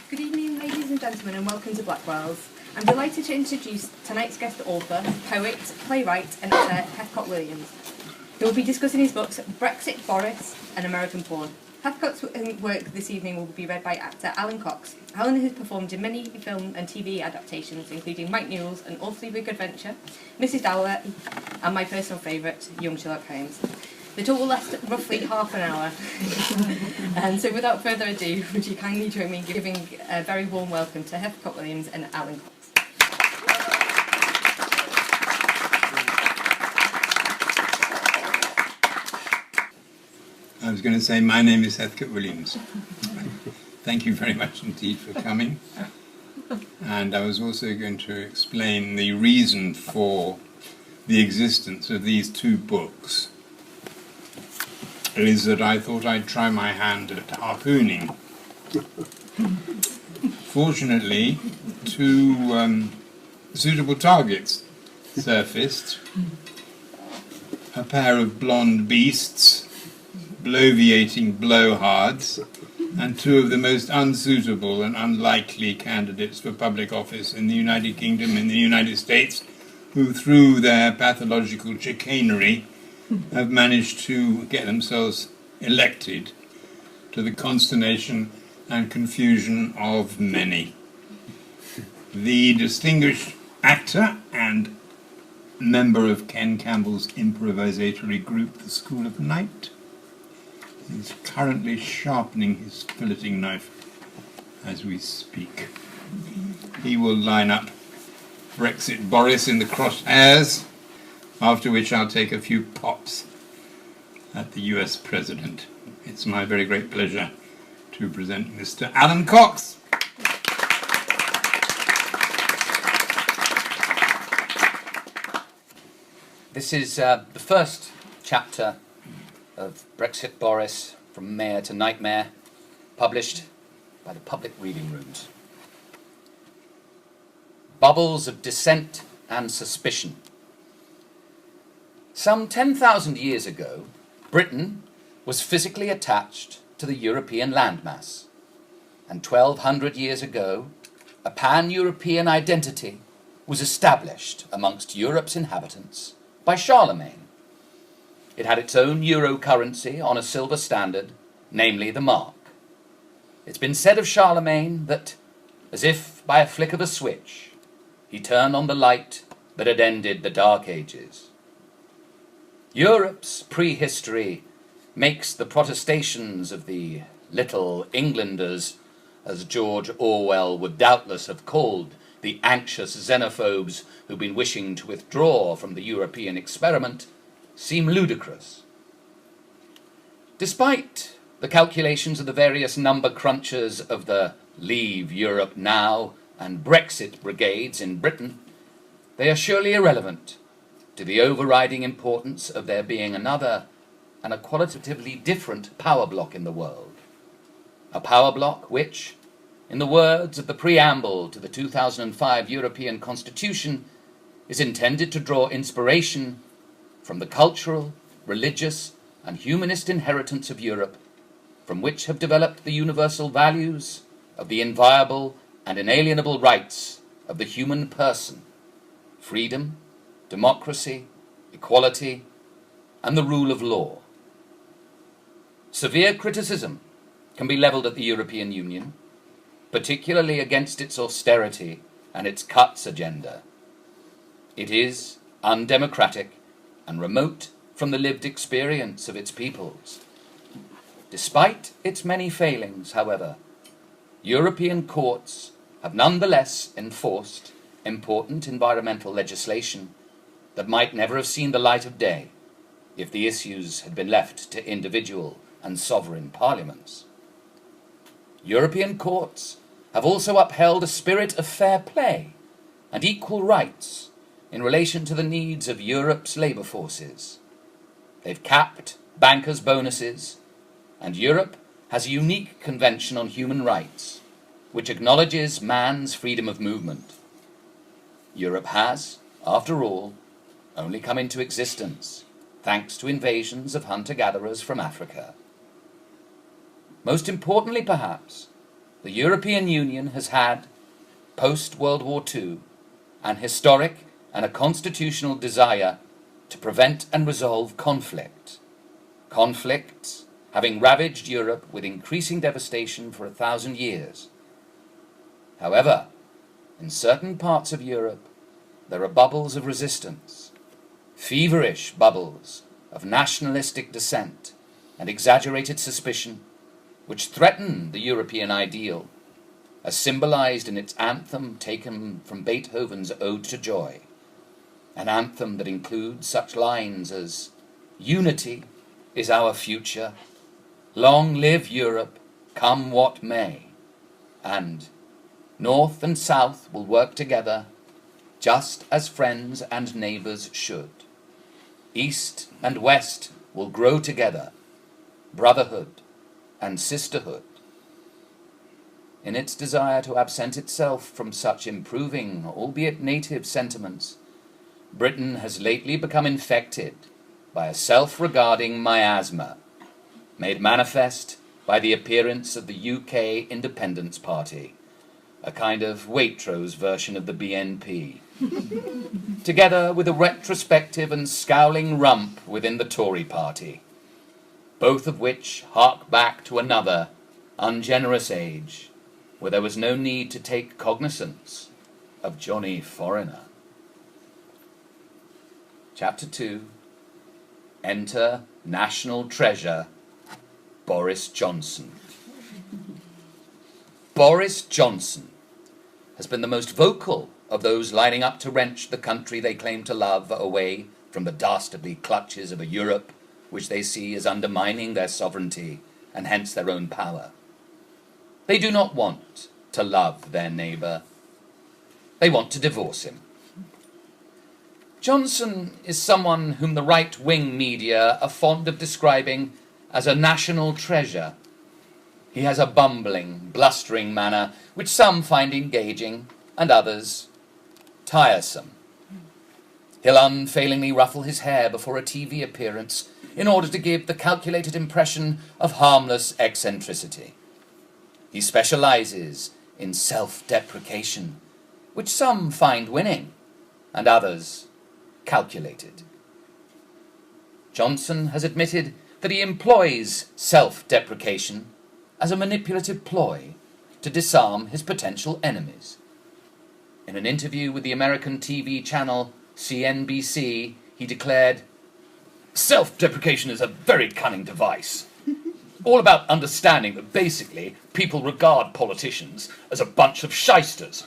Good evening, ladies and gentlemen, and welcome to Blackwell's. I'm delighted to introduce tonight's guest author, poet, playwright, and actor Heathcote Williams, who will be discussing his books Brexit, Boris, and American Porn. Heathcote's work this evening will be read by actor Alan Cox. Alan has performed in many film and TV adaptations, including Mike Newell's An Awfully Big Adventure, Mrs. Dalloway, and my personal favourite, Young Sherlock Holmes. The tour will last roughly half an hour. And so without further ado, would you kindly join me in giving a very warm welcome to Heathcote Williams and Alan Cox. I was going to say, my name is Heathcote Williams. Thank you very much indeed for coming. And I was also going to explain the reason for the existence of these two books. Is that I thought I'd try my hand at harpooning. Fortunately, two suitable targets surfaced. A pair of blonde beasts, bloviating blowhards, and two of the most unsuitable and unlikely candidates for public office in the United Kingdom and the United States, who through their pathological chicanery have managed to get themselves elected, to the consternation and confusion of many. The distinguished actor and member of Ken Campbell's improvisatory group, The School of Night, is currently sharpening his filleting knife as we speak. He will line up Brexit Boris in the crosshairs, after which I'll take a few pops at the US President. It's my very great pleasure to present Mr. Alan Cox. This is the first chapter of Brexit Boris, From Mayor to Nightmare, published by the Public Reading Rooms. Bubbles of dissent and suspicion. Some 10,000 years ago, Britain was physically attached to the European landmass, and 1,200 years ago, a pan-European identity was established amongst Europe's inhabitants by Charlemagne. It had its own euro currency on a silver standard, namely the mark. It's been said of Charlemagne that, as if by a flick of a switch, he turned on the light that had ended the Dark Ages. Europe's prehistory makes the protestations of the Little Englanders, as George Orwell would doubtless have called the anxious xenophobes who've been wishing to withdraw from the European experiment, seem ludicrous. Despite the calculations of the various number crunchers of the Leave Europe Now and Brexit brigades in Britain, they are surely irrelevant to the overriding importance of there being another and a qualitatively different power bloc in the world. A power bloc which, in the words of the preamble to the 2005 European Constitution, is intended to draw inspiration from the cultural, religious, and humanist inheritance of Europe, from which have developed the universal values of the inviolable and inalienable rights of the human person: freedom, democracy, equality, and the rule of law. Severe criticism can be levelled at the European Union, particularly against its austerity and its cuts agenda. It is undemocratic and remote from the lived experience of its peoples. Despite its many failings, however, European courts have nonetheless enforced important environmental legislation that might never have seen the light of day if the issues had been left to individual and sovereign parliaments. European courts have also upheld a spirit of fair play and equal rights in relation to the needs of Europe's labour forces. They've capped bankers' bonuses, and Europe has a unique convention on human rights, which acknowledges man's freedom of movement. Europe has, after all, only come into existence thanks to invasions of hunter-gatherers from Africa. Most importantly, perhaps, the European Union has had, post-World War II, an historic and a constitutional desire to prevent and resolve conflict. Conflicts having ravaged Europe with increasing devastation for 1,000 years. However, in certain parts of Europe, there are bubbles of resistance, feverish bubbles of nationalistic dissent and exaggerated suspicion, which threaten the European ideal, as symbolized in its anthem taken from Beethoven's Ode to Joy, an anthem that includes such lines as "Unity is our future, long live Europe, come what may," and "North and South will work together, just as friends and neighbors should. East and West will grow together, brotherhood and sisterhood." In its desire to absent itself from such improving, albeit native sentiments, Britain has lately become infected by a self-regarding miasma, made manifest by the appearance of the UK Independence Party, a kind of Waitrose version of the BNP, together with a retrospective and scowling rump within the Tory party, both of which hark back to another ungenerous age, where there was no need to take cognizance of Johnny Foreigner. Chapter 2. Enter National Treasure, Boris Johnson. Boris Johnson has been the most vocal of those lining up to wrench the country they claim to love away from the dastardly clutches of a Europe which they see as undermining their sovereignty and hence their own power. They do not want to love their neighbour. They want to divorce him. Johnson is someone whom the right-wing media are fond of describing as a national treasure. He has a bumbling, blustering manner which some find engaging and others tiresome. He'll unfailingly ruffle his hair before a TV appearance in order to give the calculated impression of harmless eccentricity. He specializes in self-deprecation, which some find winning and others calculated. Johnson has admitted that he employs self-deprecation as a manipulative ploy to disarm his potential enemies. In an interview with the American TV channel CNBC, he declared, "Self-deprecation is a very cunning device. All about understanding that basically people regard politicians as a bunch of shysters.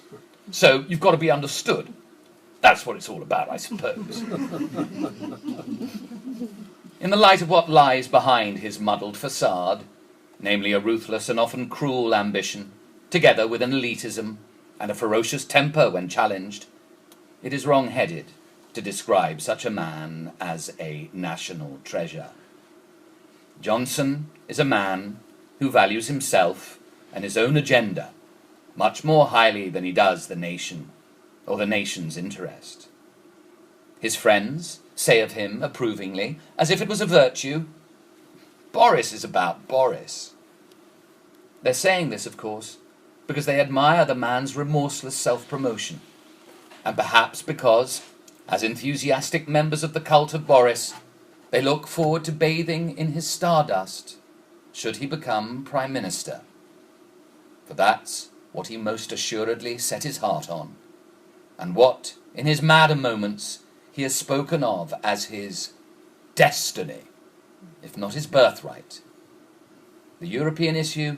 So you've got to be understood. That's what it's all about, I suppose." In the light of what lies behind his muddled facade, namely a ruthless and often cruel ambition, together with an elitism and a ferocious temper when challenged, it is wrong-headed to describe such a man as a national treasure. Johnson is a man who values himself and his own agenda much more highly than he does the nation or the nation's interest. His friends say of him approvingly, as if it was a virtue, "Boris is about Boris." They're saying this, of course, because they admire the man's remorseless self-promotion, and perhaps because, as enthusiastic members of the cult of Boris, they look forward to bathing in his stardust should he become Prime Minister. For that's what he most assuredly set his heart on, and what, in his madder moments, he has spoken of as his destiny, if not his birthright. The European issue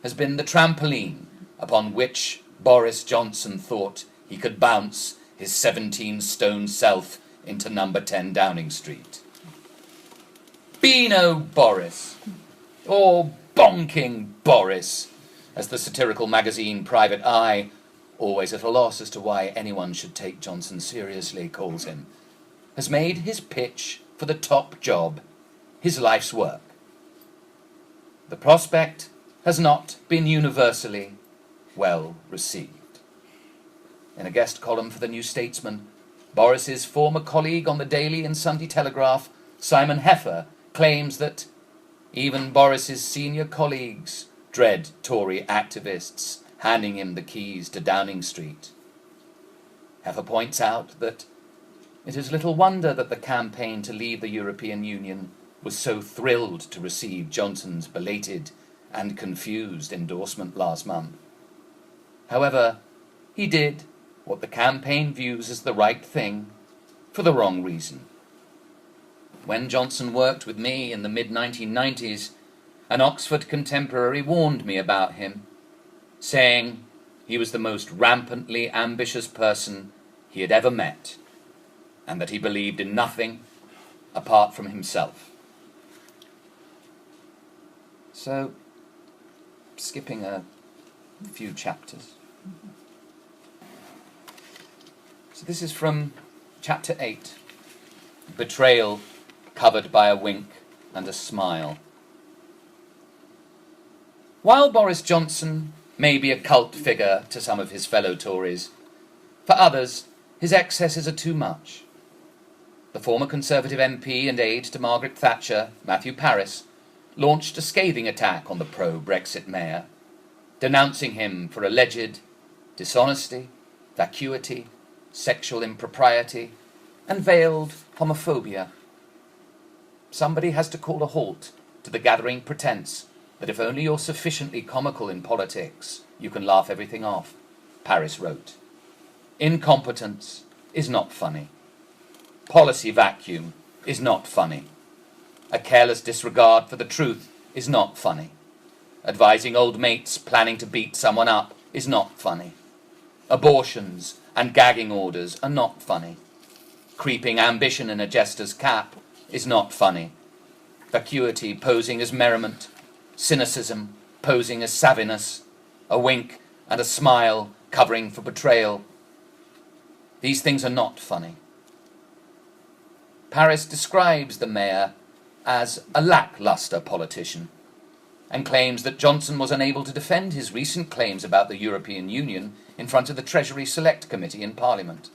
has been the trampoline upon which Boris Johnson thought he could bounce his 17-stone self into number 10 Downing Street. Beano Boris, or Bonking Boris, as the satirical magazine Private Eye, always at a loss as to why anyone should take Johnson seriously, calls him, has made his pitch for the top job his life's work. The prospect has not been universally well received. In a guest column for the New Statesman, Boris's former colleague on the Daily and Sunday Telegraph, Simon Heffer, claims that even Boris's senior colleagues dread Tory activists handing him the keys to Downing Street. Heffer points out that it is little wonder that the campaign to leave the European Union was so thrilled to receive Johnson's belated and confused endorsement last month. However, he did what the campaign views as the right thing for the wrong reason. When Johnson worked with me in the mid-1990s, an Oxford contemporary warned me about him, saying he was the most rampantly ambitious person he had ever met, and that he believed in nothing apart from himself. So, skipping a few chapters. So this is from chapter 8, Betrayal Covered by a Wink and a Smile. While Boris Johnson may be a cult figure to some of his fellow Tories, for others his excesses are too much. The former Conservative MP and aide to Margaret Thatcher, Matthew Parris, launched a scathing attack on the pro-Brexit mayor, denouncing him for alleged dishonesty, vacuity, sexual impropriety, and veiled homophobia. Somebody has to call a halt to the gathering pretense that if only you're sufficiently comical in politics, you can laugh everything off, Parris wrote. Incompetence is not funny. Policy vacuum is not funny. A careless disregard for the truth is not funny. Advising old mates planning to beat someone up is not funny. Abortions and gagging orders are not funny. Creeping ambition in a jester's cap is not funny. Vacuity posing as merriment, cynicism posing as savviness, a wink and a smile covering for betrayal. These things are not funny. Parris describes the mayor as a lacklustre politician and claims that Johnson was unable to defend his recent claims about the European Union in front of the Treasury Select Committee in Parliament.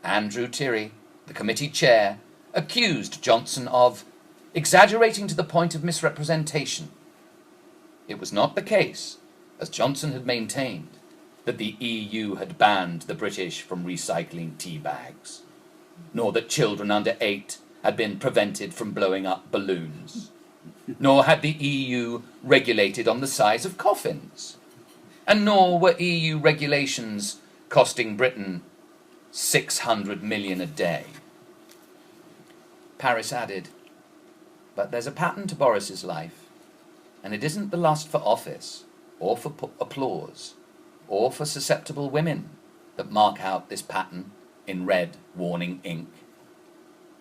Andrew Tirry, the committee chair, accused Johnson of exaggerating to the point of misrepresentation. It was not the case, as Johnson had maintained, that the EU had banned the British from recycling tea bags, nor that children under 8 had been prevented from blowing up balloons, nor had the EU regulated on the size of coffins, and nor were EU regulations costing Britain 600 million a day. Parris added, but there's a pattern to Boris's life, and it isn't the lust for office, or for applause, or for susceptible women that mark out this pattern in red warning ink.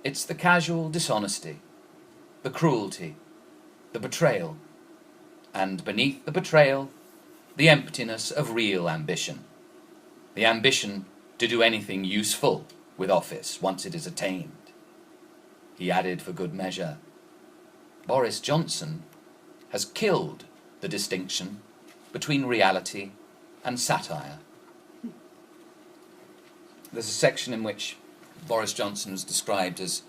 It's the casual dishonesty, the cruelty, the betrayal, and beneath the betrayal, the emptiness of real ambition, the ambition to do anything useful with office once it is attained. He added for good measure, Boris Johnson has killed the distinction between reality and satire. There's a section in which Boris Johnson is described as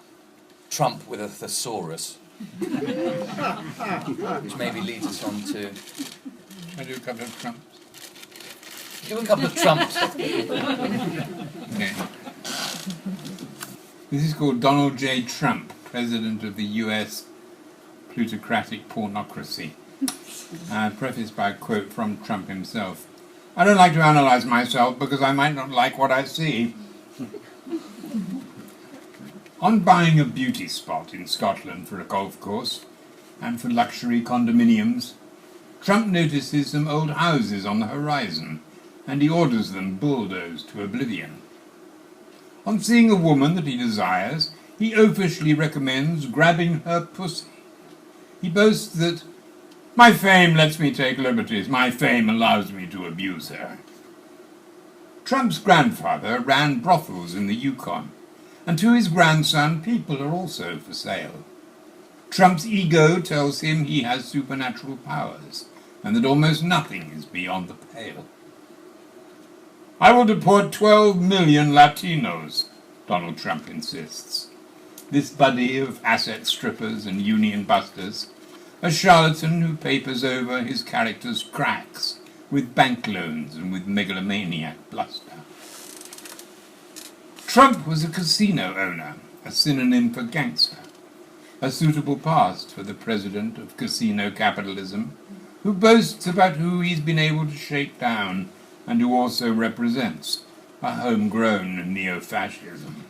Trump with a thesaurus, which maybe leads us on to... I do a couple of trumps. Do a couple of trumps. Okay. This is called Donald J. Trump, President of the US Plutocratic Pornocracy. Prefaced by a quote from Trump himself. I don't like to analyse myself because I might not like what I see. On buying a beauty spot in Scotland for a golf course and for luxury condominiums, Trump notices some old houses on the horizon and he orders them bulldozed to oblivion. On seeing a woman that he desires, he oafishly recommends grabbing her pussy. He boasts that, my fame lets me take liberties, my fame allows me to abuse her. Trump's grandfather ran brothels in the Yukon, and to his grandson people are also for sale. Trump's ego tells him he has supernatural powers, and that almost nothing is beyond the pale. I will deport 12 million Latinos, Donald Trump insists. This buddy of asset strippers and union busters a charlatan who papers over his character's cracks with bank loans and with megalomaniac bluster. Trump was a casino owner, a synonym for gangster, a suitable past for the president of casino capitalism, who boasts about who he's been able to shake down and who also represents a homegrown neo-fascism.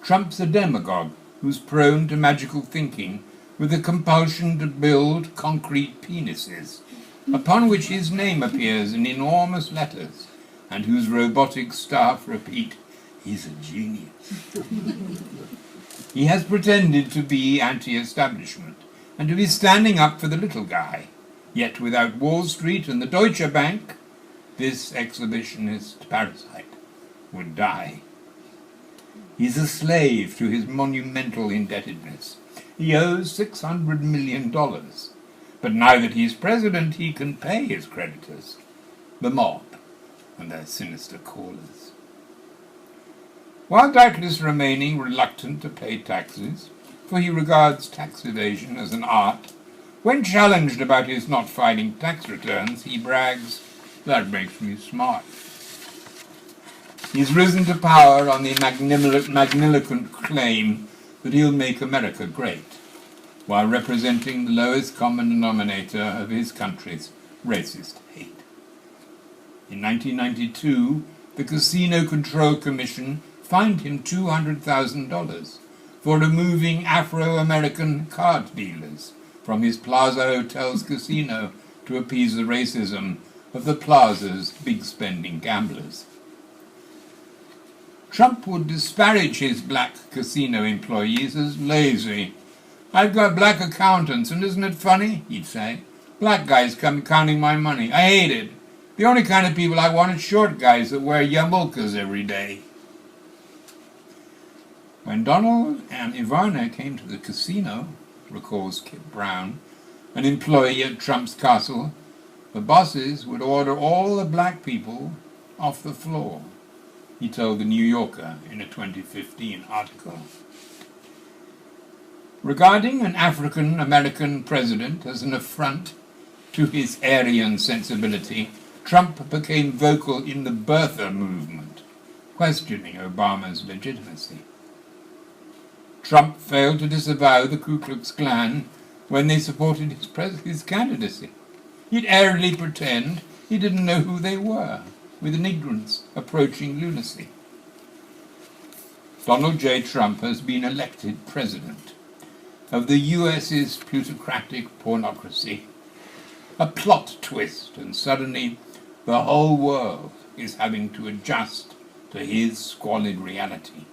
Trump's a demagogue who's prone to magical thinking with a compulsion to build concrete penises, upon which his name appears in enormous letters, and whose robotic staff repeat, "He's a genius." He has pretended to be anti-establishment and to be standing up for the little guy, yet without Wall Street and the Deutsche Bank, this exhibitionist parasite would die. He's a slave to his monumental indebtedness. He owes $600 million, but now that he's president, he can pay his creditors, the mob and their sinister callers. While doubtless remaining reluctant to pay taxes, for he regards tax evasion as an art, when challenged about his not filing tax returns, he brags, "That makes me smart." He's risen to power on the magniloquent claim that he'll make America great, while representing the lowest common denominator of his country's racist hate. In 1992, the Casino Control Commission fined him $200,000 for removing Afro-American card dealers from his Plaza Hotel's casino to appease the racism of the plaza's big-spending gamblers. Trump would disparage his black casino employees as lazy. "I've got black accountants, and isn't it funny?" he'd say. "Black guys come counting my money. I hate it. The only kind of people I want is short guys that wear yarmulkes every day." When Donald and Ivana came to the casino, recalls Kip Brown, an employee at Trump's castle, the bosses would order all the black people off the floor, he told the New Yorker in a 2015 article. Regarding an African-American president as an affront to his Aryan sensibility, Trump became vocal in the birther movement, questioning Obama's legitimacy. Trump failed to disavow the Ku Klux Klan when they supported his candidacy. He'd airily pretend he didn't know who they were, with an ignorance approaching lunacy. Donald J. Trump has been elected president of the U.S.'s plutocratic pornocracy. A plot twist, and suddenly the whole world is having to adjust to his squalid reality.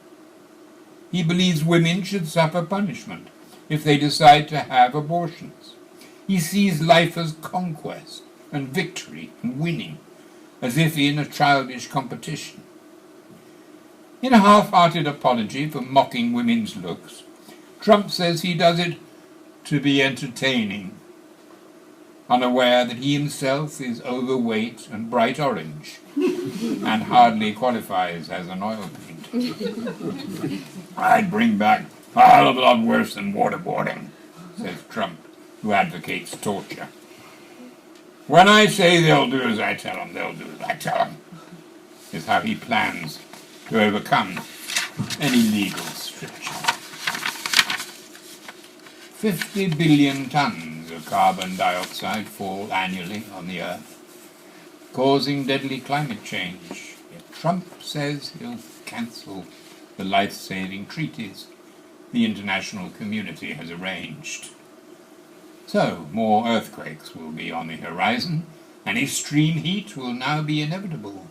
He believes women should suffer punishment if they decide to have abortions. He sees life as conquest and victory and winning, as if in a childish competition. In a half-hearted apology for mocking women's looks, Trump says he does it to be entertaining, unaware that he himself is overweight and bright orange, and hardly qualifies as an oil paint. "I'd bring back a hell of a lot worse than waterboarding," says Trump, who advocates torture. "When I say they'll do as I tell them, they'll do as I tell them," is how he plans to overcome any legal stricture. 50 billion tons of carbon dioxide fall annually on the Earth, causing deadly climate change. Yet Trump says he'll cancel the life-saving treaties the international community has arranged. So, more earthquakes will be on the horizon, and extreme heat will now be inevitable.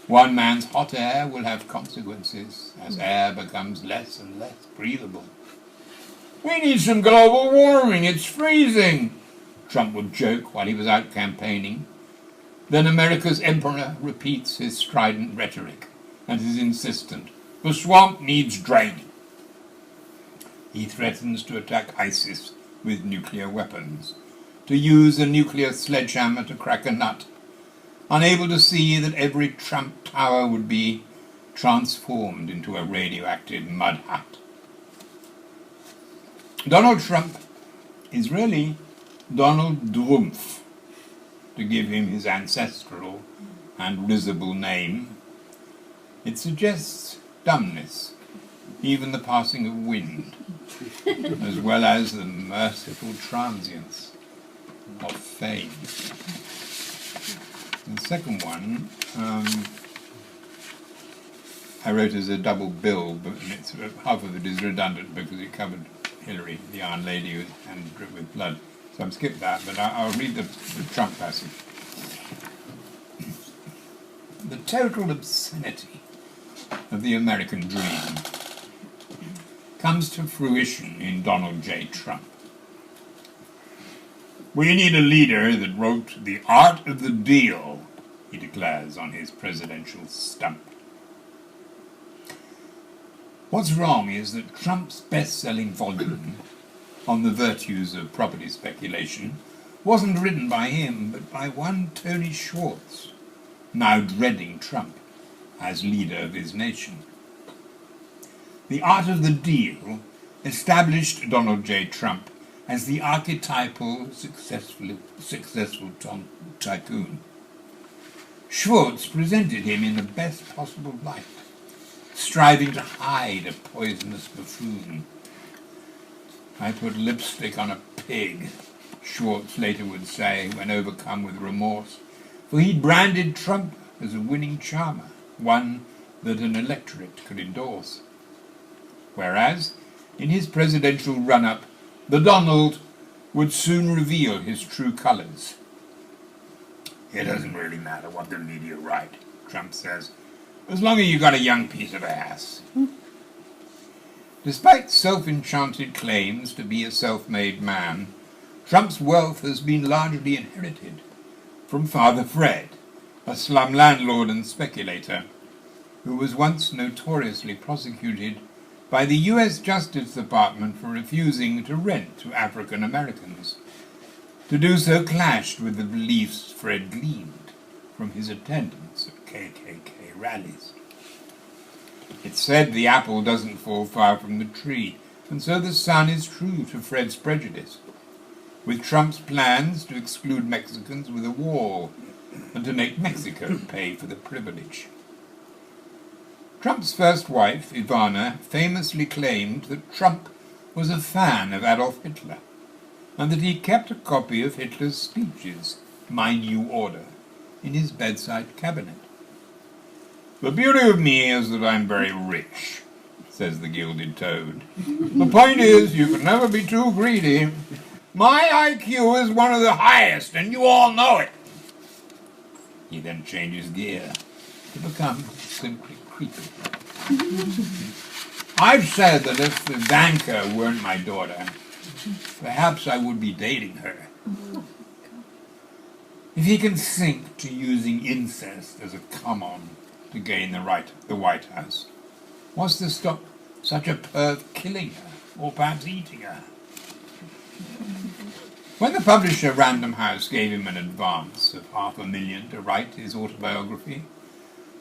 One man's hot air will have consequences as air becomes less and less breathable. "We need some global warming, it's freezing," Trump would joke while he was out campaigning. Then America's emperor repeats his strident rhetoric and is insistent. "The swamp needs draining." He threatens to attack ISIS with nuclear weapons, to use a nuclear sledgehammer to crack a nut, unable to see that every Trump tower would be transformed into a radioactive mud hut. Donald Trump is really Donald Drumpf, to give him his ancestral and risible name. It suggests dumbness, even the passing of wind, as well as the merciful transience of fame. The second one I wrote as a double bill, but half of it is redundant because it covered Hillary, the Iron Lady, and dripped with blood. So I've skipped that, but I'll read the Trump passage. The total obscenity of the American dream comes to fruition in Donald J. Trump. We need a leader that wrote The Art of the Deal, he declares on his presidential stump. What's wrong is that Trump's best-selling volume on the virtues of property speculation wasn't written by him, but by one Tony Schwartz, now dreading Trump as leader of his nation. The Art of the Deal established Donald J. Trump as the archetypal successful tycoon. Schwartz presented him in the best possible light, striving to hide a poisonous buffoon. I put lipstick on a pig, Schwartz later would say when overcome with remorse, for he branded Trump as a winning charmer, one that an electorate could endorse. Whereas, in his presidential run-up, the Donald would soon reveal his true colours. It doesn't really matter what the media write, Trump says, as long as you got a young piece of ass. Despite self-enchanted claims to be a self-made man, Trump's wealth has been largely inherited from Father Fred, a slum landlord and speculator, who was once notoriously prosecuted by the U.S. Justice Department for refusing to rent to African Americans. To do so clashed with the beliefs Fred gleaned from his attendance at KKK rallies. It's said the apple doesn't fall far from the tree, and so the son is true to Fred's prejudice, with Trump's plans to exclude Mexicans with a wall and to make Mexico pay for the privilege. Trump's first wife, Ivana, famously claimed that Trump was a fan of Adolf Hitler, and that he kept a copy of Hitler's speeches, My New Order, in his bedside cabinet. The beauty of me is that I'm very rich, says the gilded toad. The point is, you can never be too greedy. My IQ is one of the highest, and you all know it. He then changes gear to become simply creepy. I've said that if Ivanka weren't my daughter, perhaps I would be dating her. If he can sink to using incest as a come-on to gain the White House, what's to stop such a perv killing her, or perhaps eating her? When the publisher Random House gave him an advance of $500,000 to write his autobiography,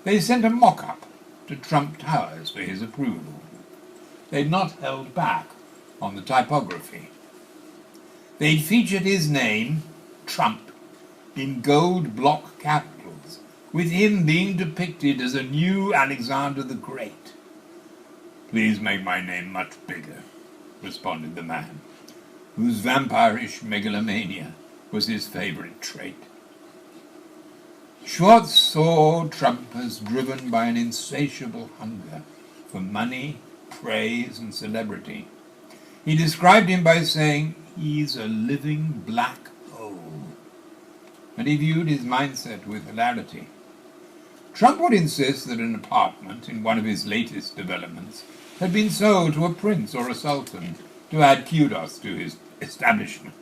they sent a mock-up to Trump Towers for his approval. They'd not held back on the typography. They'd featured his name, Trump, in gold block capitals, with him being depicted as a new Alexander the Great. Please make my name much bigger, responded the man, whose vampirish megalomania was his favorite trait. Schwartz saw Trump as driven by an insatiable hunger for money, praise, and celebrity. He described him by saying, he's a living black hole. And he viewed his mindset with hilarity. Trump would insist that an apartment in one of his latest developments had been sold to a prince or a sultan to add kudos to his establishment.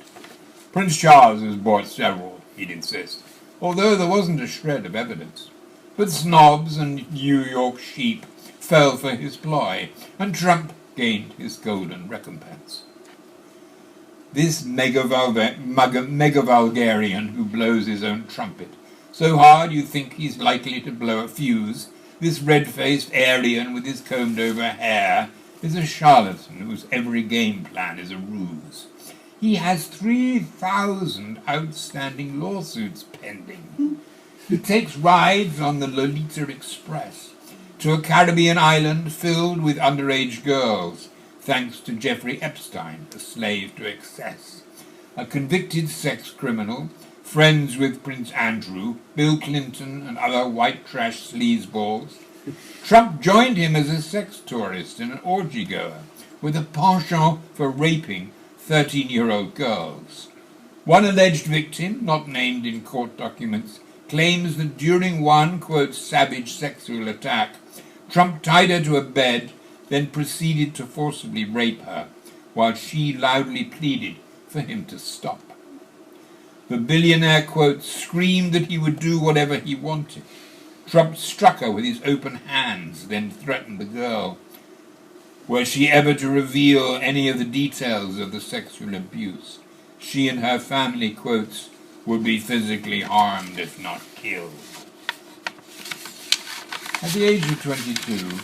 Prince Charles has bought several, he'd insist, although there wasn't a shred of evidence. But snobs and New York sheep fell for his ploy, and Trump gained his golden recompense. This mega-vulgarian who blows his own trumpet so hard you think he's likely to blow a fuse, this red-faced alien with his combed-over hair, is a charlatan whose every game plan is a ruse. He has 3,000 outstanding lawsuits pending. He takes rides on the Lolita Express to a Caribbean island filled with underage girls, thanks to Jeffrey Epstein, a slave to excess. A convicted sex criminal, friends with Prince Andrew, Bill Clinton, and other white trash sleazeballs, Trump joined him as a sex tourist and an orgy goer, with a penchant for raping 13-year-old girls. One alleged victim, not named in court documents, claims that during one, quote, savage sexual attack, Trump tied her to a bed, then proceeded to forcibly rape her, while she loudly pleaded for him to stop. The billionaire, quote, screamed that he would do whatever he wanted. Trump struck her with his open hands, then threatened the girl. Were she ever to reveal any of the details of the sexual abuse, she and her family, quotes, would be physically harmed if not killed. At the age of 22,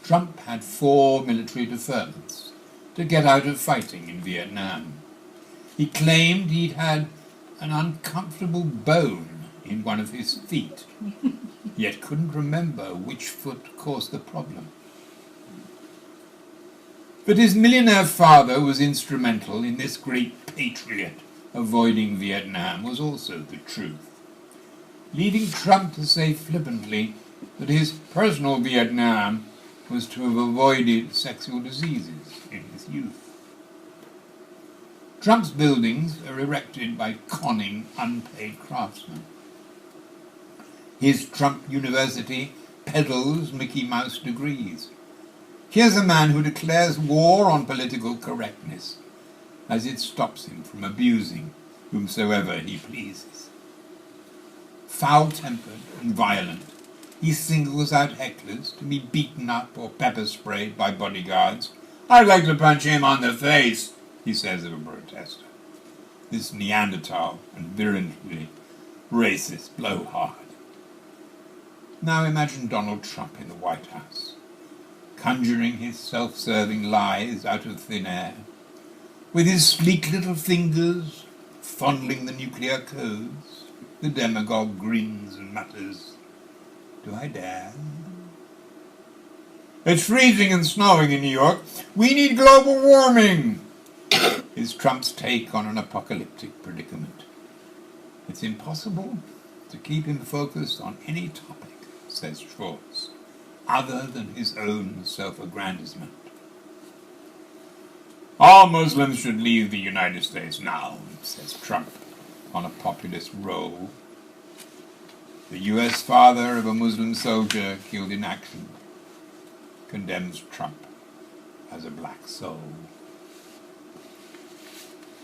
Trump had 4 military deferments to get out of fighting in Vietnam. He claimed he'd had an uncomfortable bone in one of his feet, yet couldn't remember which foot caused the problem. But his millionaire father was instrumental in this great patriot avoiding Vietnam was also the truth, leading Trump to say flippantly that his personal Vietnam was to have avoided sexual diseases in his youth. Trump's buildings are erected by conning, unpaid craftsmen. His Trump University peddles Mickey Mouse degrees. Here's a man who declares war on political correctness, as it stops him from abusing whomsoever he pleases. Foul-tempered and violent, he singles out hecklers to be beaten up or pepper-sprayed by bodyguards. "I'd like to punch him on the face," he says of a protester. This Neanderthal and virulently racist blowhard. Now imagine Donald Trump in the White House, conjuring his self-serving lies out of thin air, with his sleek little fingers fondling the nuclear codes. The demagogue grins and mutters, "Do I dare?" "It's freezing and snowing in New York. We need global warming," is Trump's take on an apocalyptic predicament. It's impossible to keep him focused on any topic, says Schwartz, other than his own self-aggrandizement. "All Muslims should leave the United States now," says Trump, on a populist roll. The U.S. father of a Muslim soldier killed in action condemns Trump as a black soul.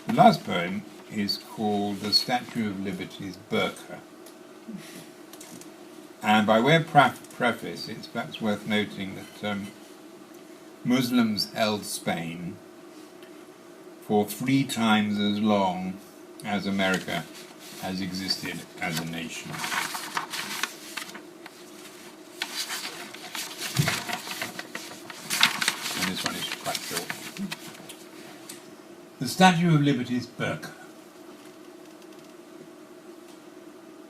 The last poem is called The Statue of Liberty's Burqa. And by way of preface, it's perhaps worth noting that Muslims held Spain for 3 times as long as America has existed as a nation. And this one is quite short. The Statue of Liberty's Burqa.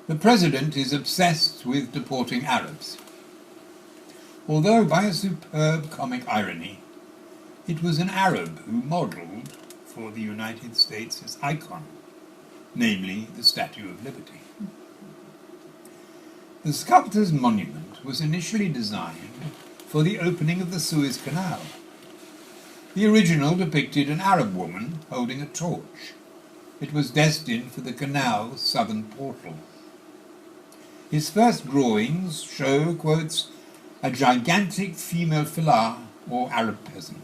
The President is obsessed with deporting Arabs, although by a superb comic irony, it was an Arab who modelled for the United States' its icon, namely the Statue of Liberty. The sculptor's monument was initially designed for the opening of the Suez Canal. The original depicted an Arab woman holding a torch. It was destined for the canal's southern portal. His first drawings show, quotes, a gigantic female fellah or Arab peasant,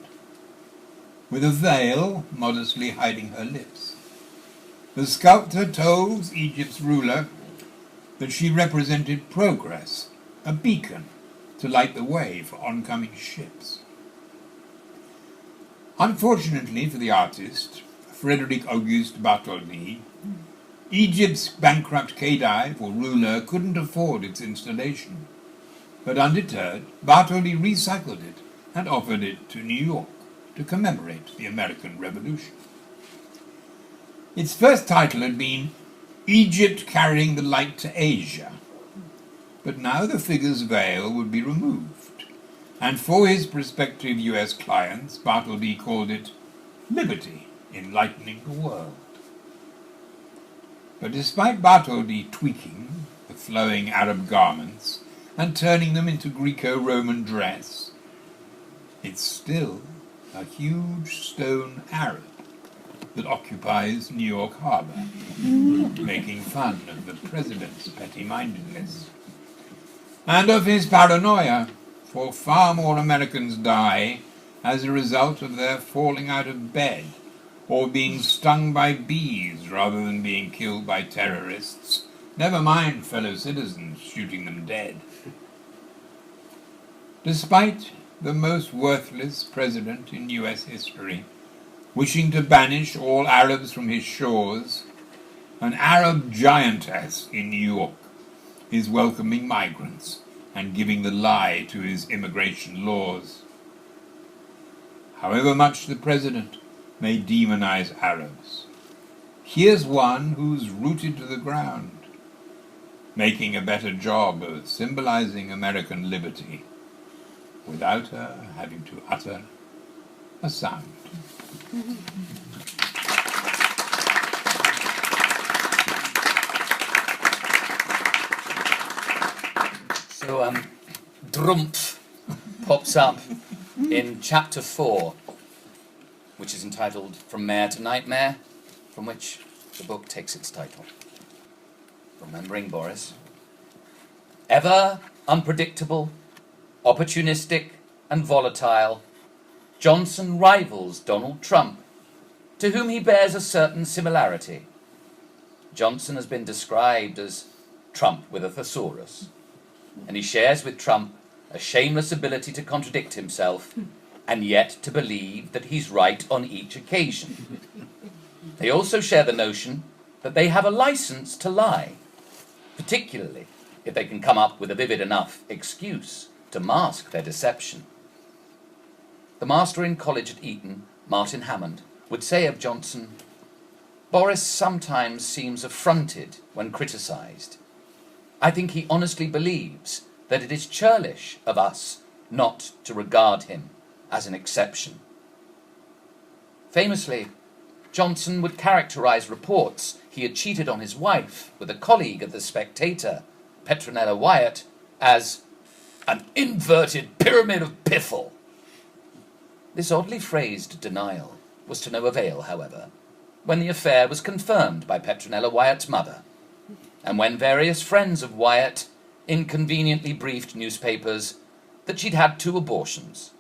with a veil modestly hiding her lips. The sculptor told Egypt's ruler that she represented progress, a beacon to light the way for oncoming ships. Unfortunately for the artist, Frederick Auguste Bartholdi, Egypt's bankrupt Khedive or ruler couldn't afford its installation, but undeterred, Bartholdi recycled it and offered it to New York to commemorate the American Revolution. Its first title had been Egypt Carrying the Light to Asia, but now the figure's veil would be removed, and for his prospective US clients, Bartleby called it Liberty, Enlightening the World. But despite Bartleby tweaking the flowing Arab garments and turning them into Greco-Roman dress, it's still a huge stone Arab that occupies New York Harbor, making fun of the president's petty-mindedness and of his paranoia, for far more Americans die as a result of their falling out of bed or being stung by bees rather than being killed by terrorists, never mind fellow citizens shooting them dead. Despite the most worthless president in US history wishing to banish all Arabs from his shores, an Arab giantess in New York is welcoming migrants and giving the lie to his immigration laws. However much the president may demonize Arabs, here's one who's rooted to the ground, making a better job of symbolizing American liberty without her having to utter a sound. So, Drumpf pops up in chapter 4, which is entitled From Mare to Nightmare, from which the book takes its title. Remembering Boris. Ever unpredictable, opportunistic, and volatile, Johnson rivals Donald Trump, to whom he bears a certain similarity. Johnson has been described as Trump with a thesaurus, and he shares with Trump a shameless ability to contradict himself, and yet to believe that he's right on each occasion. They also share the notion that they have a license to lie, particularly if they can come up with a vivid enough excuse to mask their deception. The master in college at Eton, Martin Hammond, would say of Johnson, "Boris sometimes seems affronted when criticised. I think he honestly believes that it is churlish of us not to regard him as an exception." Famously, Johnson would characterise reports he had cheated on his wife with a colleague of The Spectator, Petronella Wyatt, as an inverted pyramid of piffle. This oddly phrased denial was to no avail, however, when the affair was confirmed by Petronella Wyatt's mother, and when various friends of Wyatt inconveniently briefed newspapers that she'd had 2 abortions,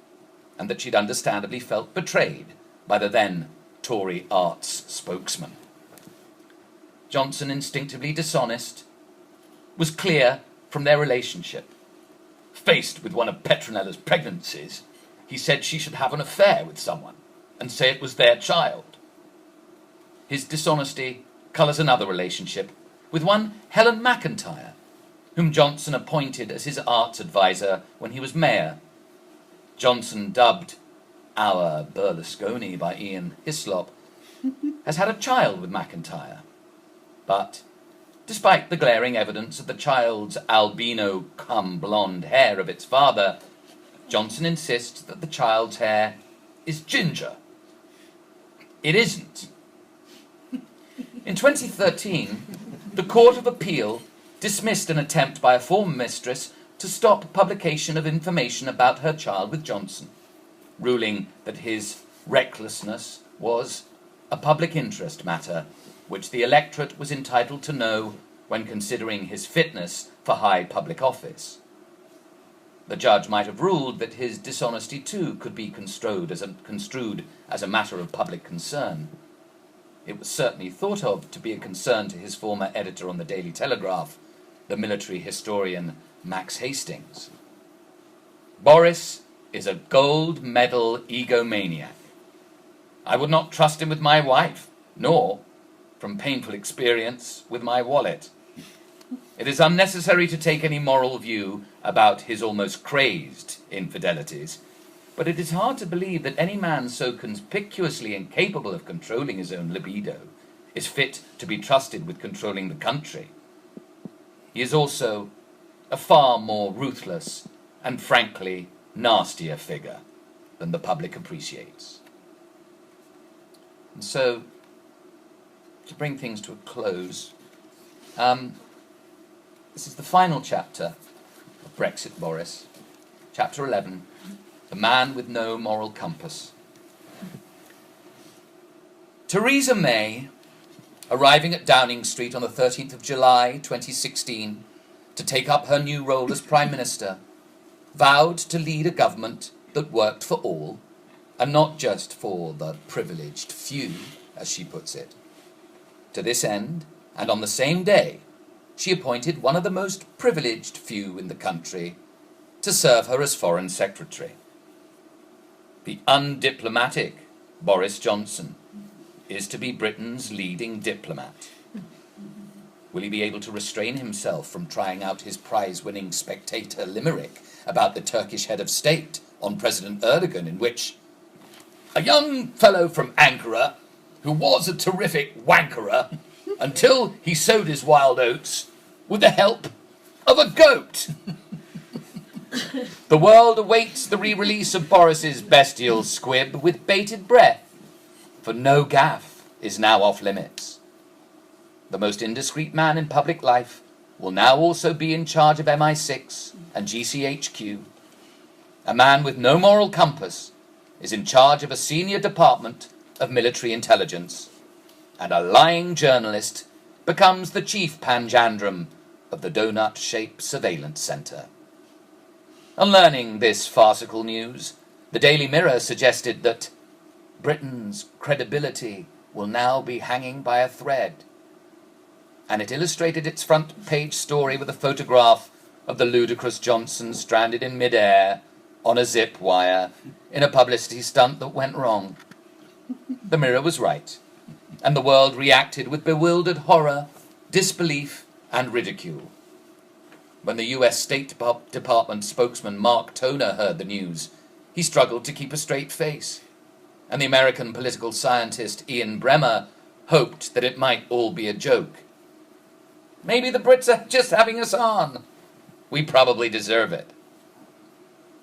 and that she'd understandably felt betrayed by the then Tory arts spokesman. Johnson, instinctively dishonest, was clear from their relationship. Faced with one of Petronella's pregnancies, he said she should have an affair with someone and say it was their child. His dishonesty colours another relationship with one Helen McIntyre, whom Johnson appointed as his arts advisor when he was mayor. Johnson, dubbed our Berlusconi by Ian Hislop, has had a child with McIntyre. But, despite the glaring evidence of the child's albino-cum-blonde hair of its father, Johnson insists that the child's hair is ginger. It isn't. In 2013, the Court of Appeal dismissed an attempt by a former mistress to stop publication of information about her child with Johnson, ruling that his recklessness was a public interest matter which the electorate was entitled to know when considering his fitness for high public office. The judge might have ruled that his dishonesty too could be construed as a matter of public concern. It was certainly thought of to be a concern to his former editor on the Daily Telegraph, the military historian Max Hastings. Boris is a gold medal egomaniac. I would not trust him with my wife, nor, from painful experience, with my wallet. It is unnecessary to take any moral view about his almost crazed infidelities, but it is hard to believe that any man so conspicuously incapable of controlling his own libido is fit to be trusted with controlling the country, he is also a far more ruthless and frankly nastier figure than the public appreciates. And so, to bring things to a close, this is the final chapter of Brexit Boris, chapter 11, The Man with No Moral Compass. Theresa May, arriving at Downing Street on the 13th of July 2016 to take up her new role as Prime Minister, vowed to lead a government that worked for all, and not just for the privileged few, as she puts it. To this end, and on the same day, she appointed one of the most privileged few in the country to serve her as Foreign Secretary. The undiplomatic Boris Johnson is to be Britain's leading diplomat. Will he be able to restrain himself from trying out his prize-winning spectator limerick about the Turkish head of state on President Erdogan, in which a young fellow from Ankara, who was a terrific wankerer until he sowed his wild oats with the help of a goat? The world awaits the re-release of Boris's bestial squib with bated breath, for no gaffe is now off limits. The most indiscreet man in public life will now also be in charge of MI6 and GCHQ. A man with no moral compass is in charge of a senior department of military intelligence, and a lying journalist becomes the chief panjandrum of the donut-shaped surveillance centre. On learning this farcical news, the Daily Mirror suggested that Britain's credibility will now be hanging by a thread, and it illustrated its front page story with a photograph of the ludicrous Johnson stranded in mid-air on a zip wire in a publicity stunt that went wrong. The Mirror was right, and the world reacted with bewildered horror, disbelief, and ridicule. When the US State Department spokesman Mark Toner heard the news, he struggled to keep a straight face, and the American political scientist Ian Bremmer hoped that it might all be a joke. Maybe the Brits are just having us on. We probably deserve it.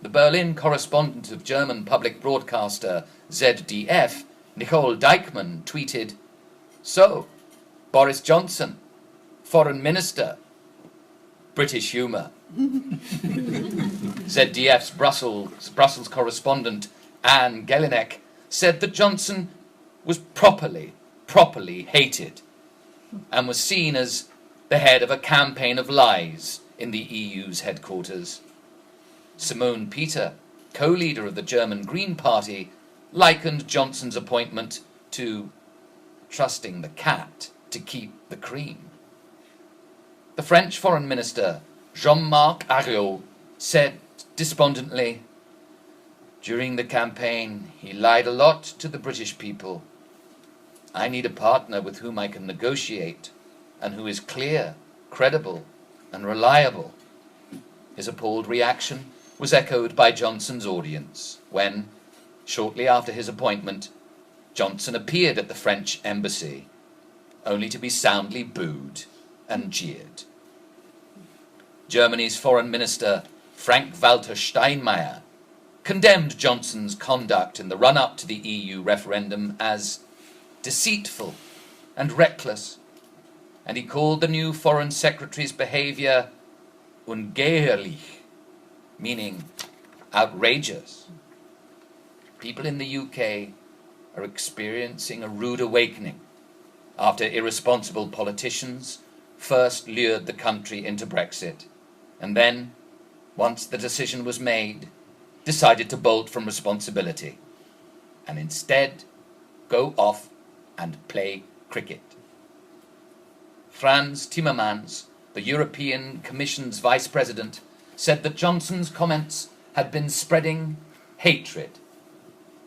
The Berlin correspondent of German public broadcaster ZDF, Nicole Deichmann, tweeted, "So, Boris Johnson, Foreign Minister. British humour." ZDF's Brussels correspondent Anne Gelinek said that Johnson was properly hated and was seen as the head of a campaign of lies in the EU's headquarters. Simone Peter, co-leader of the German Green Party, likened Johnson's appointment to trusting the cat to keep the cream. The French Foreign Minister, Jean-Marc Ayrault, said despondently, "During the campaign, he lied a lot to the British people. I need a partner with whom I can negotiate and who is clear, credible, and reliable." His appalled reaction was echoed by Johnson's audience when, shortly after his appointment, Johnson appeared at the French embassy, only to be soundly booed and jeered. Germany's Foreign Minister, Frank-Walter Steinmeier, condemned Johnson's conduct in the run-up to the EU referendum as deceitful and reckless, and he called the new Foreign Secretary's behaviour ungeheuerlich, meaning outrageous. People in the UK are experiencing a rude awakening after irresponsible politicians first lured the country into Brexit, and then, once the decision was made, decided to bolt from responsibility, and instead go off and play cricket. Frans Timmermans, the European Commission's Vice President, said that Johnson's comments had been spreading hatred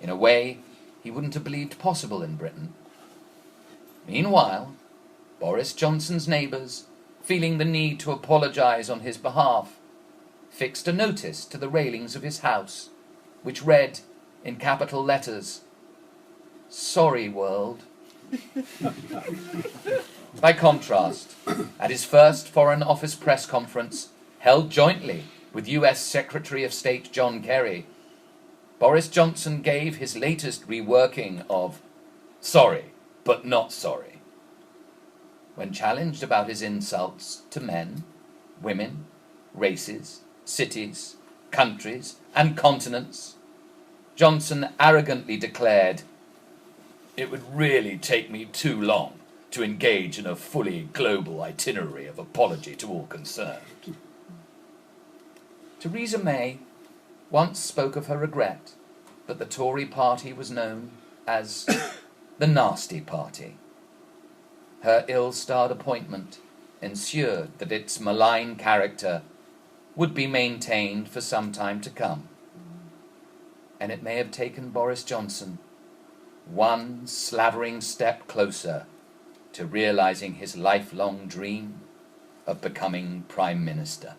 in a way he wouldn't have believed possible in Britain. Meanwhile, Boris Johnson's neighbours, feeling the need to apologise on his behalf, fixed a notice to the railings of his house, which read, in capital letters, "Sorry, world, By contrast, at his first Foreign Office press conference, held jointly with US Secretary of State John Kerry, Boris Johnson gave his latest reworking of "sorry, but not sorry." When challenged about his insults to men, women, races, cities, countries, and continents, Johnson arrogantly declared, "It would really take me too long to engage in a fully global itinerary of apology to all concerned." Theresa May once spoke of her regret that the Tory party was known as the Nasty Party. Her ill-starred appointment ensured that its malign character would be maintained for some time to come. And it may have taken Boris Johnson one slavering step closer to realizing his lifelong dream of becoming Prime Minister.